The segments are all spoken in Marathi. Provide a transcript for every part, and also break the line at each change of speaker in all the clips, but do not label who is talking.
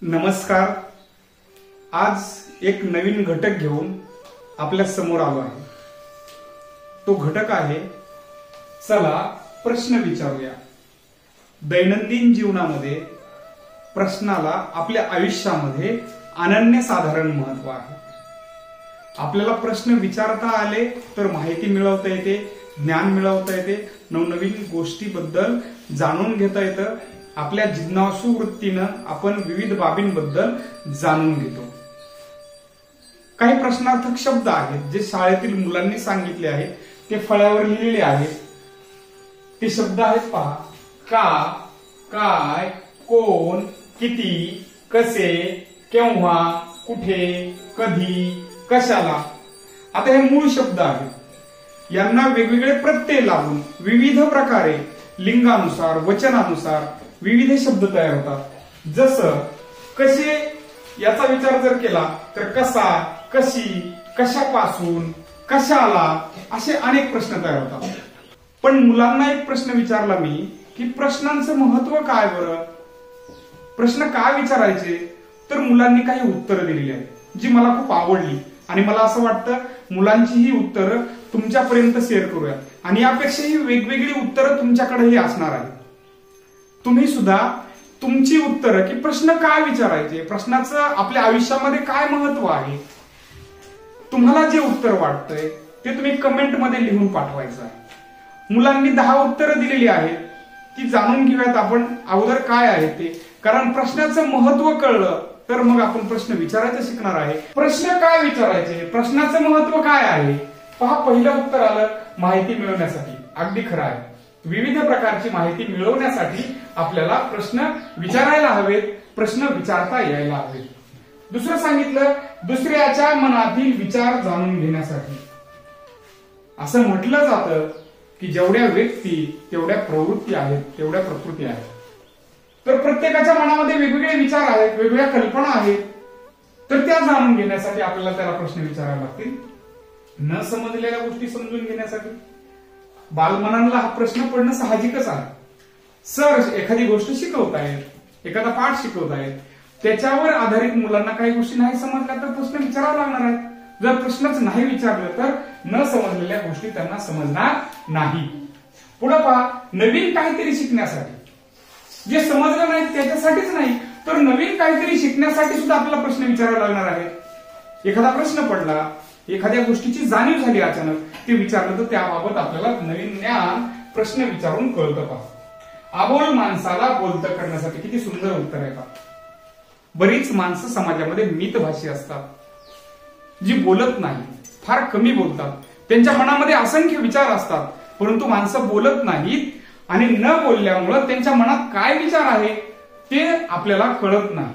नमस्कार. आज एक नवीन घटक घेऊन आपल्या समोर आलो आहे. तो घटक आहे, चला प्रश्न विचारूया. दैनंदिन जीवनामध्ये प्रश्नाला आपल्या आयुष्यामध्ये अनन्यसाधारण महत्व आहे. आपल्याला प्रश्न विचारता आले तर माहिती मिळवता येते, ज्ञान मिळवता येते, नवनवीन गोष्टीबद्दल जाणून घेता येतं. आपल्या जिज्ञासू वृत्तीनं आपण विविध बाबींबद्दल जाणून घेतो. काही प्रश्नार्थक शब्द आहेत जे शाळेतील मुलांनी सांगितले आहेत, ते फळ्यावर लिहिलेले आहेत. ते शब्द आहेत पहा: का, काय, कोण, किती, कसे, केव्हा, कुठे, कधी, कशाला. आता हे मूळ शब्द आहेत. यांना वेगवेगळे प्रत्यय लागून विविध प्रकारे लिंगानुसार, वचनानुसार विविध शब्द तयार होतात. जसं कसे याचा विचार जर केला तर कसा, कशी, कशापासून, कशाला, असे अनेक प्रश्न तयार होतात. पण मुलांना एक प्रश्न विचारला मी की प्रश्नांचं महत्व काय बरं, प्रश्न का विचारायचे, तर मुलांनी काही उत्तरं दिलेली आहेत जी मला खूप आवडली आणि मला असं वाटतं मुलांची ही उत्तरं तुमच्यापर्यंत शेअर करूया. आणि यापेक्षाही वेगवेगळी उत्तरं तुमच्याकडेही असणार आहेत. तुम्ही सुद्धा तुमची उत्तरं की प्रश्न काय विचारायचे, प्रश्नाचं आपल्या आयुष्यामध्ये काय महत्व आहे, तुम्हाला जे उत्तर वाटतंय ते तुम्ही कमेंटमध्ये लिहून पाठवायचं आहे. मुलांनी 10 उत्तरं दिलेली आहेत, ती जाणून घेऊयात आपण अगोदर काय आहे ते. कारण प्रश्नाचं महत्व कळलं तर मग आपण प्रश्न विचारायचं शिकणार आहे. प्रश्न काय विचारायचे, प्रश्नाचं महत्व काय आहे. पहा, पहिलं उत्तर आलं माहिती मिळवण्यासाठी. अगदी खरं आहे. विविध प्रकारची माहिती मिळवण्यासाठी आपल्याला प्रश्न विचारायला हवेत, प्रश्न विचारता यायला हवेत. दुसरं सांगितलं दुसऱ्याच्या मनातील विचार जाणून घेण्यासाठी. असं म्हटलं जातं की जेवढ्या व्यक्ती तेवढ्या प्रवृत्ती आहेत, तेवढ्या प्रकृती आहेत. तर प्रत्येकाच्या मनामध्ये वेगवेगळे विचार आहेत, वेगवेगळ्या कल्पना आहेत. तर त्या जाणून घेण्यासाठी आपल्याला त्याला प्रश्न विचारावे लागतील. न समजलेल्या गोष्टी समजून घेण्यासाठी बालमनाला हा प्रश्न पडणं साहजिकच आहे. सर एखादी गोष्ट शिकवतायत, एखादा पाठ शिकवतायत, त्याच्यावर आधारित मुलांना काही गोष्टी नाही समजल्या तर प्रश्न विचारावा लागणार आहेत. जर प्रश्नच नाही विचारलं तर न समजलेल्या गोष्टी त्यांना समजणार नाही. पुढे पहा, नवीन काहीतरी शिकण्यासाठी, जे समजलं नाही त्याच्यासाठीच नाही तर नवीन काहीतरी शिकण्यासाठी सुद्धा आपल्याला प्रश्न विचारावा लागणार आहे. एखादा प्रश्न पडला, एखाद्या गोष्टीची जाणीव झाली अचानक, ते विचारलं तर त्याबाबत आपल्याला नवीन ज्ञान प्रश्न विचारून कळतं. पहा, अबोल माणसाला बोलतं करण्यासाठी. किती सुंदर उत्तर आहे का. बरीच माणसं समाजामध्ये मितभाषी असतात, जी बोलत नाही, फार कमी बोलतात. त्यांच्या मनामध्ये असंख्य विचार असतात, परंतु माणसं बोलत नाहीत आणि न बोलल्यामुळं त्यांच्या मनात काय विचार आहे ते आपल्याला कळत नाही.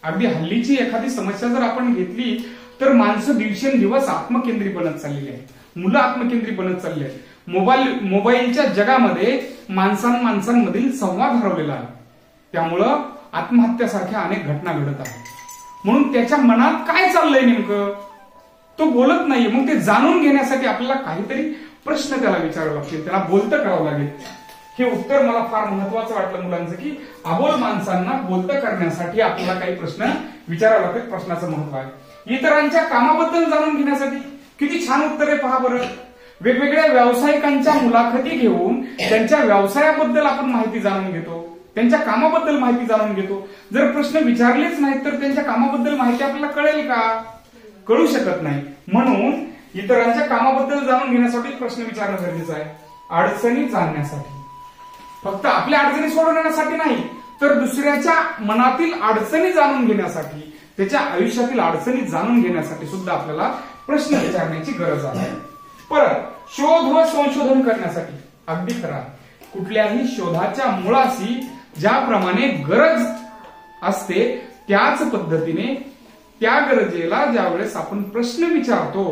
अगदी हल्लीची एखादी समस्या जर आपण घेतली तर माणसं दिवसेंदिवस आत्मकेंद्री बनत चाललेली आहेत, मुलं आत्मकेंद्री बनत चालली आहेत. मोबाईलच्या जगामध्ये माणसांमधील संवाद हरवलेला आहे. त्यामुळं आत्महत्यासारख्या अनेक घटना घडत आहेत. म्हणून त्याच्या मनात काय चाललंय नेमकं तो बोलत नाहीये. मग ते जाणून घेण्यासाठी आपल्याला काहीतरी प्रश्न त्याला विचारावे लागतील, त्याला बोलतं करावं लागेल. हे उत्तर मला फार महत्वाचं वाटलं मुलांचं की अबोल माणसांना बोलतं करण्यासाठी आपल्याला काही प्रश्न विचारावे लागतील. प्रश्नाचं महत्व आहे. इतरांच्या कामाबद्दल जाणून घेण्यासाठी. किती छान उत्तर आहे पहा बरं. वेगवेगळ्या व्यावसायिकांच्या मुलाखती घेऊन त्यांच्या व्यवसायाबद्दल आपण माहिती जाणून घेतो, त्यांच्या कामाबद्दल माहिती जाणून घेतो. जर प्रश्न विचारलेच नाहीत तर त्यांच्या कामाबद्दल माहिती आपल्याला कळेल का, कळू शकत नाही. म्हणून इतरांच्या कामाबद्दल जाणून घेण्यासाठी प्रश्न विचारणं गरजेचं आहे. अडचणी जाणण्यासाठी, फक्त आपल्या अडचणी सोडवण्यासाठी नाही तर दुसऱ्याच्या मनातील अडचणी जाणून घेण्यासाठी, त्याच्या आयुष्यातील अडचणी जाणून घेण्यासाठी सुद्धा आपल्याला प्रश्न विचारण्याची गरज आहे. परत शोध व संशोधन करण्यासाठी. अगदी खरं, कुठल्याही शोधाच्या मुळाशी ज्याप्रमाणे गरज असते त्याच पद्धतीने त्या गरजेला ज्यावेळेस आपण प्रश्न विचारतो,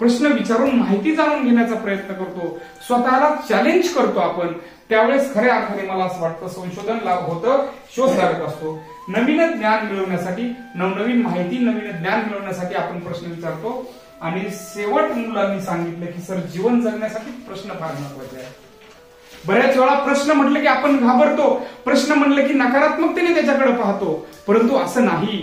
प्रश्न विचारून माहिती जाणून घेण्याचा प्रयत्न करतो, स्वतःला चॅलेंज करतो आपण, त्यावेळेस खऱ्या अर्थाने मला असं वाटतं संशोधन होतं, शोध लागत असतो. नवीन ज्ञान मिळवण्यासाठी, नवनवीन माहिती, नवीन ज्ञान मिळवण्यासाठी आपण प्रश्न विचारतो. आणि शेवट मुलांनी सांगितलं की सर जीवन जगण्यासाठी प्रश्न फार महत्वाचे आहे. बऱ्याच वेळा प्रश्न म्हटलं की आपण घाबरतो, प्रश्न म्हटलं की नकारात्मकतेने त्याच्याकडे पाहतो, परंतु असं नाही.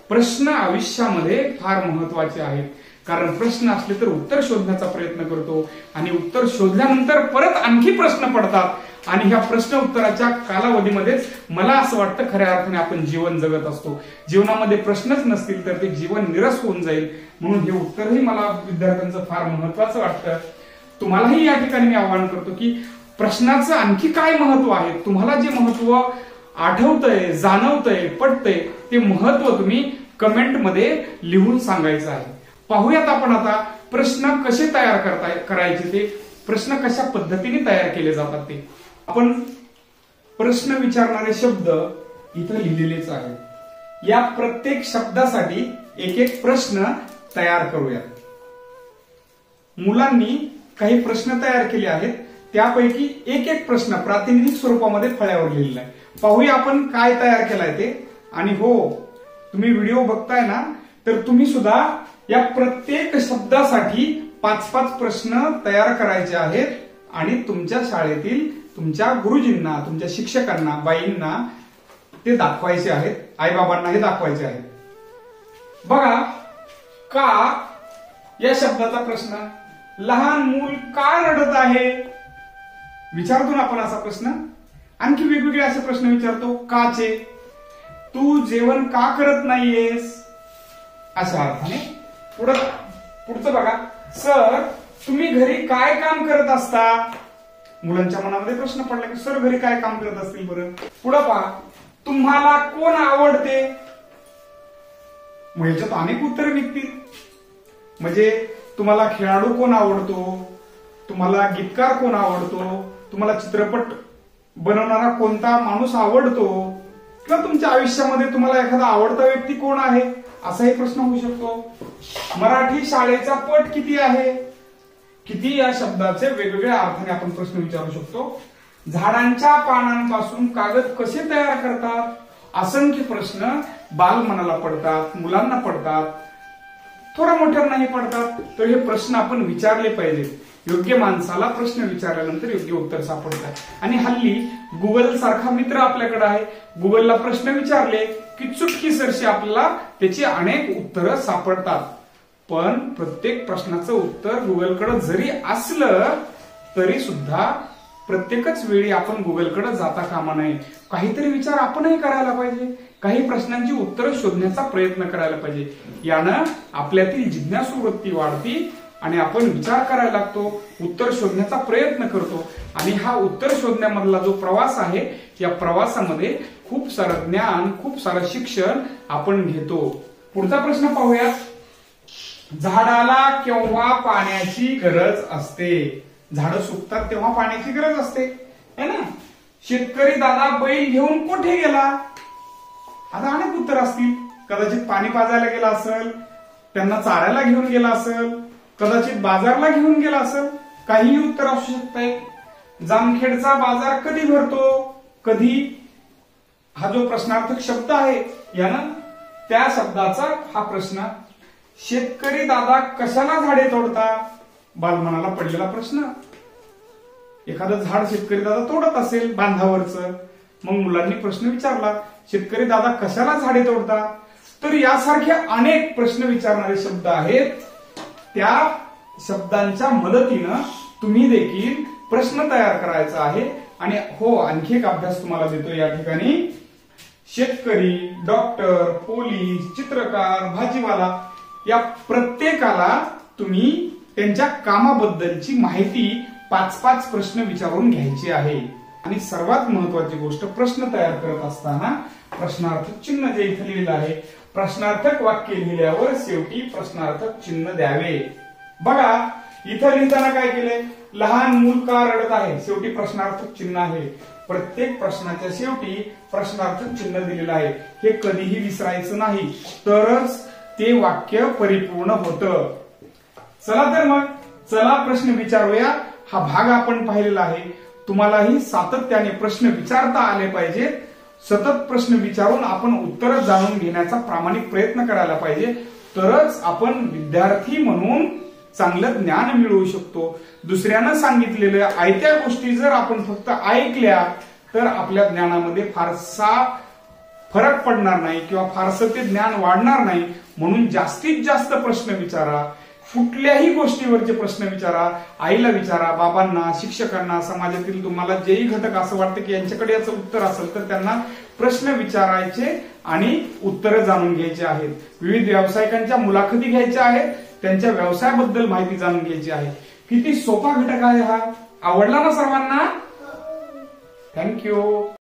प्रश्न आयुष्यामध्ये फार महत्वाचे आहेत. कारण प्रश्न असले तर उत्तर शोधण्याचा प्रयत्न करतो आणि उत्तर शोधल्यानंतर परत आणखी प्रश्न पडतात आणि ह्या प्रश्न उत्तराच्या कालावधीमध्येच मला असं वाटतं खऱ्या अर्थाने आपण जीवन जगत असतो. जीवनामध्ये प्रश्नच नसतील तर ते जीवन निरस होऊन जाईल. म्हणून हे उत्तरही मला विद्यार्थ्यांचं फार महत्वाचं वाटतं. तुम्हालाही या ठिकाणी मी आवाहन करतो की प्रश्नाचं आणखी काय महत्व आहे, तुम्हाला जे महत्व आठवतंय, जाणवतंय, पटतंय ते महत्व तुम्ही कमेंटमध्ये लिहून सांगायचं आहे. पाहूयात आपण आता प्रश्न कसे तयार करायचे, ते प्रश्न कशा पद्धतीने तयार केले जातात ते. आपण प्रश्न विचारणारे शब्द इथं लिहिलेलेच आहेत. या प्रत्येक शब्दासाठी एक एक प्रश्न तयार करूया. मुलांनी काही प्रश्न तयार केले आहेत, त्यापैकी एक एक प्रश्न प्रातिनिधिक स्वरूपामध्ये फळ्यावर लिहिलेला आहे. पाहूया आपण काय तयार केलाय ते. आणि हो, तुम्ही व्हिडिओ बघताय ना, तर तुम्ही सुद्धा या प्रत्येक शब्दासाठी 5-5 प्रश्न तयार करायचे आहेत आणि तुमच्या शाळेतील तुमच्या गुरुजींना, तुमच्या शिक्षकांना, बाईंना ते दाखवायचे आहेत, आईबाबांना हे दाखवायचे आहेत. बघा, का या शब्दाचा प्रश्न, लहान मूल का रडत आहे, विचारतो ना आपण असा प्रश्न. आणखी वेगवेगळे असे प्रश्न विचारतो, काचे, तू जेवण का करत नाहीयेस, अशा अर्थाने. पुढचं बघा, सर तुम्ही घरी काय काम करत असता. मुलांच्या मनामध्ये प्रश्न पडला की सर घरी काय काम करत असतील बरं. पुढे पहा, तुम्हाला कोण आवडते. मग याच्यात अनेक उत्तरे निघतील. म्हणजे तुम्हाला खेळाडू कोण आवडतो, तुम्हाला गीतकार कोण आवडतो, तुम्हाला चित्रपट बनवणारा कोणता माणूस आवडतो, किंवा तुमच्या आयुष्यामध्ये तुम्हाला एखादा आवडता व्यक्ती कोण आहे, असाही प्रश्न होऊ शकतो. मराठी शाळेचा पट किती आहे. किती या शब्दाचे वेगवेगळ्या अर्थाने आपण प्रश्न विचारू शकतो. झाडांच्या पानांपासून कागद कसे तयार करतात. असंख्य प्रश्न बालमनाला पडतात, मुलांना पडतात, थोड्या मोठ्यांनाही पडतात. तर हे प्रश्न आपण विचारले पाहिजेत. योग्य माणसाला प्रश्न विचारल्यानंतर योग्य उत्तर सापडतात. आणि हल्ली गुगल सारखा मित्र आपल्याकडे आहे. गुगलला प्रश्न विचारले की चुटकीसरशी आपल्याला त्याची अनेक उत्तरं सापडतात. पण प्रत्येक प्रश्नाचं उत्तर गुगलकडे जरी असलं तरी सुद्धा प्रत्येकच वेळी आपण गुगलकडे जाता कामा नये. काहीतरी विचार आपणही करायला पाहिजे. काही प्रश्नांची उत्तरं शोधण्याचा प्रयत्न करायला पाहिजे. यानं आपल्यातील जिज्ञासू वृत्ती वाढती आणि आपण विचार करायला लागतो, उत्तर शोधण्याचा प्रयत्न करतो. आणि हा उत्तर शोधण्यामधला जो प्रवास आहे, या प्रवासामध्ये खूप सारं ज्ञान, खूप सारं शिक्षण आपण घेतो. पुढचा प्रश्न पाहूया. झाडाला केव्हा पाण्याची गरज असते. झाडं सुकतात तेव्हा पाण्याची गरज असते, है ना. शेतकरी दादा बैल घेऊन कुठे गेला. आता अनेक उत्तर असतील. कदाचित पाणी पाजायला गेला असेल, त्यांना चारायला घेऊन गेला असेल, कदाचित बाजारला घेऊन गेला असेल, काहीही उत्तर असू शकत. जामखेडचा बाजार कधी भरतो. कधी हा जो प्रश्नार्थक शब्द आहे, यानं त्या शब्दाचा हा प्रश्न. शेतकरी दादा कशाला झाडे तोडता. बालमनाला पडलेला प्रश्न. एखादं झाड शेतकरी दादा तोडत असेल बांधावरचं, मग मुलांनी प्रश्न विचारला, शेतकरी दादा कशाला झाडे तोडता. तर यासारखे अनेक प्रश्न विचारणारे शब्द आहेत. त्या शब्दांच्या मदतीनं तुम्ही देखील प्रश्न तयार करायचा आहे. आणि हो, आणखी एक अभ्यास तुम्हाला देतो या ठिकाणी. शेतकरी, डॉक्टर, पोलीस, चित्रकार, भाजीवाला या प्रत्येकाला तुम्ही त्यांच्या कामाबद्दलची माहिती 5-5 प्रश्न विचारून घ्यायची आहे. आणि सर्वात महत्वाची गोष्ट, प्रश्न तयार करत असताना प्रश्नार्थक चिन्ह जे इथे लिहिलेलं आहे, प्रश्नार्थक वाक्य लिहिल्यावर शेवटी प्रश्नार्थक चिन्ह द्यावे. बघा, इथं लिहिताना काय केलंय, लहान मूल का रडत आहे, शेवटी प्रश्नार्थक चिन्ह आहे. प्रत्येक प्रश्नाच्या शेवटी प्रश्नार्थक चिन्ह दिलेलं आहे. हे कधीही विसरायचं नाही, तरच ते वाक्य परिपूर्ण होतं. चला तर मग, चला प्रश्न विचारूया. हा भाग आपण पाहिलेला आहे. तुम्हालाही सातत्याने प्रश्न विचारता आले पाहिजेत. सतत प्रश्न विचारून आपण उत्तर जाणून घेण्याचा प्रामाणिक प्रयत्न करायला पाहिजे. तरच आपण विद्यार्थी म्हणून चांगलं ज्ञान मिळवू शकतो. दुसऱ्यानं सांगितलेल्या आयत्या गोष्टी जर आपण फक्त ऐकल्या तर आपल्या ज्ञानामध्ये फारसा फरक पडणार नाही किंवा फारसं ते ज्ञान वाढणार नाही. म्हणून जास्तीत जास्त प्रश्न विचारा. कुठल्याही गोष्टीवरचे प्रश्न विचारा. आईला विचारा, बाबांना, शिक्षकांना, समाजातील तुम्हाला जेही घटक असं वाटतं की यांच्याकडे याचं उत्तर असेल तर त्यांना प्रश्न विचारायचे आणि उत्तरं जाणून घ्यायची आहेत. विविध व्यावसायिकांच्या मुलाखती घ्यायच्या आहेत. त्यांच्या व्यवसायाबद्दल माहिती जाणून घ्यायची आहे. किती सोपा घटक आहे हा. आवडला ना सर्वांना? थँक्यू.